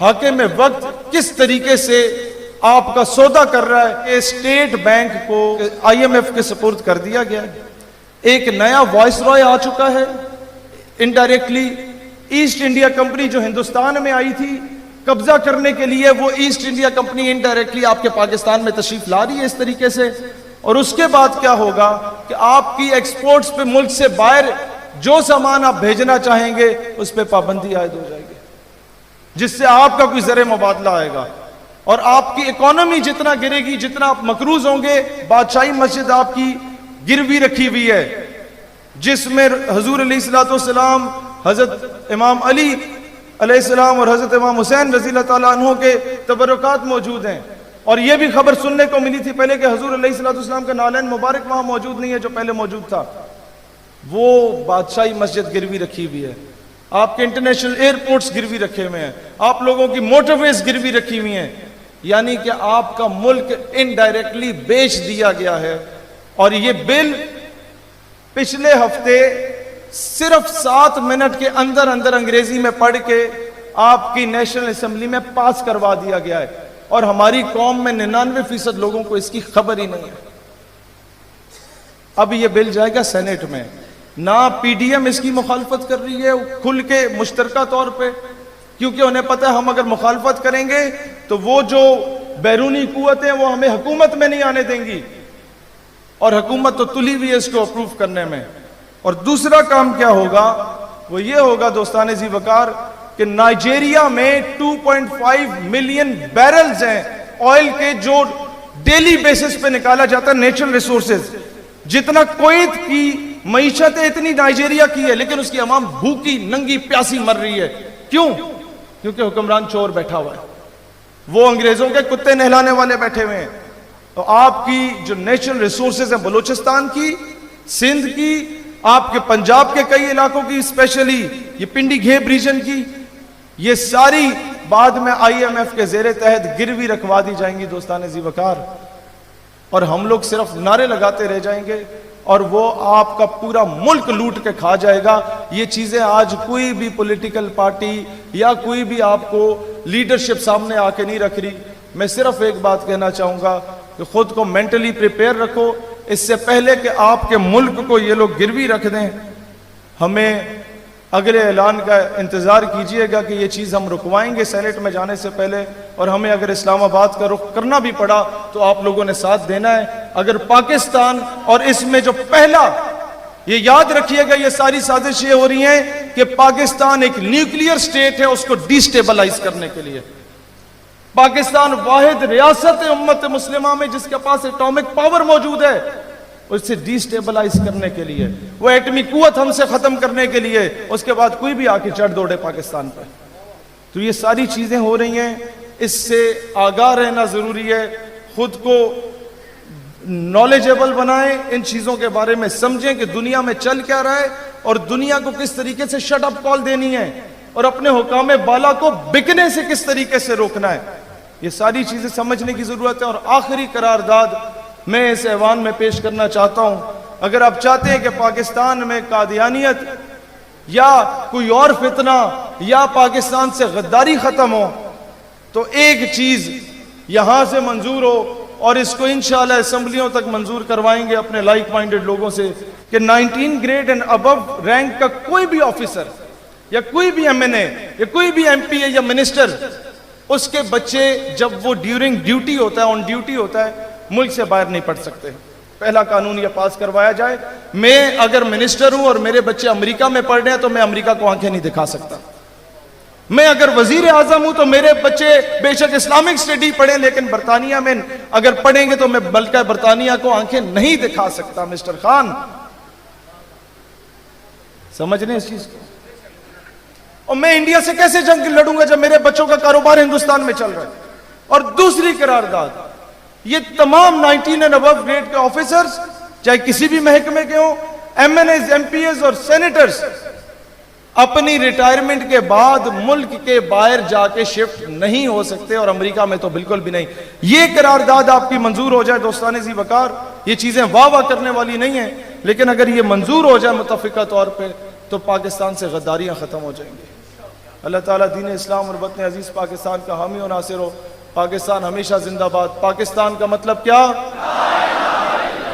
حاکم وقت کس طریقے سے آپ کا سودا کر رہا ہے. اسٹیٹ بینک کو آئی ایم ایف کے سپرد کر دیا گیا ہے. ایک نیا وائس رائے آ چکا ہے انڈائریکٹلی. ایسٹ انڈیا کمپنی جو ہندوستان میں آئی تھی قبضہ کرنے کے لیے، وہ ایسٹ انڈیا کمپنی انڈائریکٹلی آپ کے پاکستان میں تشریف لا رہی ہے اس طریقے سے. اور اس کے بعد کیا ہوگا کہ آپ کی ایکسپورٹس پہ ملک سے باہر جو سامان آپ بھیجنا چاہیں گے اس پہ پابندی عائد ہو جائے گی، جس سے آپ کا کوئی زر مبادلہ آئے گا اور آپ کی اکانومی جتنا گرے گی، جتنا آپ مقروض ہوں گے. بادشاہی مسجد آپ کی گروی رکھی ہوئی ہے جس میں حضور علیہ السلام، حضرت امام علی علیہ السلام اور حضرت امام حسین رضی اللہ تعالیٰ عنہ کے تبرکات موجود ہیں. اور یہ بھی خبر سننے کو ملی تھی پہلے کہ حضور علیہ السلام کا نالین مبارک وہاں موجود نہیں ہے جو پہلے موجود تھا. وہ بادشاہی مسجد گروی رکھی ہوئی ہے. آپ کے انٹرنیشنل ایئرپورٹس گروی رکھے ہوئے ہیں، آپ لوگوں کی موٹر ویز گروی رکھی ہوئی ہیں. یعنی کہ آپ کا ملک انڈائریکٹلی بیچ دیا گیا ہے. اور یہ بل پچھلے ہفتے صرف 7 منٹ کے اندر انگریزی میں پڑھ کے آپ کی نیشنل اسمبلی میں پاس کروا دیا گیا ہے. اور ہماری قوم میں 99% لوگوں کو اس کی خبر ہی نہیں ہے. اب یہ بل جائے گا سینٹ میں. نہ پی ڈی ایم اس کی مخالفت کر رہی ہے کھل کے مشترکہ طور پہ، کیونکہ انہیں پتہ ہے ہم اگر مخالفت کریں گے تو وہ جو بیرونی قوتیں وہ ہمیں حکومت میں نہیں آنے دیں گی، اور حکومت تو تلی ہوئی ہے اس کو اپروو کرنے میں. اور دوسرا کام کیا ہوگا وہ یہ ہوگا دوستان ذی وقار کہ نائجیریا میں 2.5 ملین بیرلز ہیں آئل کے جو ڈیلی بیسس پہ نکالا جاتا ہے نیچرل ریسورسز. جتنا کویت کی معیشت ہے اتنی نائجیریا کی ہے، لیکن اس کی عوام بھوکی ننگی پیاسی مر رہی ہے. کیوں؟ کیونکہ حکمران چور بیٹھا ہوا ہے، وہ انگریزوں کے کتے نہلانے والے بیٹھے ہوئے ہیں. تو آپ کی جو نیچرل ریسورسز ہیں بلوچستان کی، سندھ کی، آپ کے پنجاب کے کئی علاقوں کی، اسپیشلی یہ پنڈی گھیب ریجن کی، یہ ساری بعد میں آئی ایم ایف کے زیر تحت گروی رکھوا دی جائیں گی دوستان ذی وقار. اور ہم لوگ صرف نعرے لگاتے رہ جائیں گے اور وہ آپ کا پورا ملک لوٹ کے کھا جائے گا. یہ چیزیں آج کوئی بھی پولیٹیکل پارٹی یا کوئی بھی آپ کو لیڈرشپ سامنے آ کے نہیں رکھ رہی. میں صرف ایک بات کہنا چاہوں گا کہ خود کو مینٹلی پریپیئر رکھو اس سے پہلے کہ آپ کے ملک کو یہ لوگ گروی رکھ دیں. ہمیں اگلے اعلان کا انتظار کیجئے گا کہ یہ چیز ہم رکوائیں گے سینٹ میں جانے سے پہلے، اور ہمیں اگر اسلام آباد کا رخ کرنا بھی پڑا تو آپ لوگوں نے ساتھ دینا ہے. اگر پاکستان، اور اس میں جو پہلا یہ یاد رکھیے گا، یہ ساری سازشیں ہو رہی ہیں کہ پاکستان ایک نیوکلیئر سٹیٹ ہے، اس کو ڈی سٹیبلائز کرنے کے لیے. پاکستان واحد ریاست امت مسلمہ میں جس کے پاس ایٹامک پاور موجود ہے، اسے ڈی سٹیبلائز کرنے کے لیے، وہ ایٹمی قوت ہم سے ختم کرنے کے لیے، اس کے بعد کوئی بھی آ کے چڑھ دوڑے پاکستان پر. تو یہ ساری چیزیں ہو رہی ہیں، اس سے آگاہ رہنا ضروری ہے. خود کو نالجیبل بنائیں، ان چیزوں کے بارے میں سمجھیں کہ دنیا میں چل کیا رہا ہے اور دنیا کو کس طریقے سے شٹ اپ کال دینی ہے، اور اپنے حکام بالا کو بکنے سے کس طریقے سے روکنا ہے. یہ ساری چیزیں سمجھنے کی ضرورت ہے. اور آخری قرارداد میں اس ایوان میں پیش کرنا چاہتا ہوں. اگر آپ چاہتے ہیں کہ پاکستان میں قادیانیت یا کوئی اور فتنہ یا پاکستان سے غداری ختم ہو تو ایک چیز یہاں سے منظور ہو، اور اس کو انشاءاللہ اسمبلیوں تک منظور کروائیں گے اپنے لائک مائنڈڈ لوگوں سے، کہ 19 گریڈ اینڈ ابو رینک کا کوئی بھی آفیسر یا کوئی بھی ایم این اے یا کوئی بھی ایم پی اے یا منسٹر، اس کے بچے جب وہ ڈیورنگ ڈیوٹی ہوتا ہے، آن ڈیوٹی ہوتا ہے، ملک سے باہر نہیں پڑھ سکتے. پہلا قانون یہ پاس کروایا جائے. میں اگر منسٹر ہوں اور میرے بچے امریکہ میں پڑھ رہے ہیں تو میں امریکہ کو آنکھیں نہیں دکھا سکتا. میں اگر وزیر اعظم ہوں تو میرے بچے بے شک اسلامک اسٹڈی پڑھیں لیکن برطانیہ میں اگر پڑھیں گے تو میں ملکہ برطانیہ کو آنکھیں نہیں دکھا سکتا. مسٹر خان سمجھ رہے ہیں اس چیز کو؟ اور میں انڈیا سے کیسے جنگ لڑوں گا جب میرے بچوں کا کاروبار ہندوستان میں چل رہا ہے؟ اور دوسری قرارداد، یہ تمام 19 اینڈ ابو گریڈ کے آفیسرز چاہے کسی بھی محکمے کے ہوں، M N As, M P As اور سینیٹرز، اپنی ریٹائرمنٹ کے بعد ملک کے باہر جا کے شفٹ نہیں ہو سکتے، اور امریکہ میں تو بالکل بھی نہیں. یہ قرارداد آپ کی منظور ہو جائے دوستان ذی وقار، یہ چیزیں واہ واہ کرنے والی نہیں ہیں، لیکن اگر یہ منظور ہو جائے متفقہ طور پہ تو پاکستان سے غداریاں ختم ہو جائیں گی. اللہ تعالیٰ دین اسلام اور وطن عزیز پاکستان کا حامی و ناصر ہو. پاکستان ہمیشہ زندہ باد. پاکستان کا مطلب کیا؟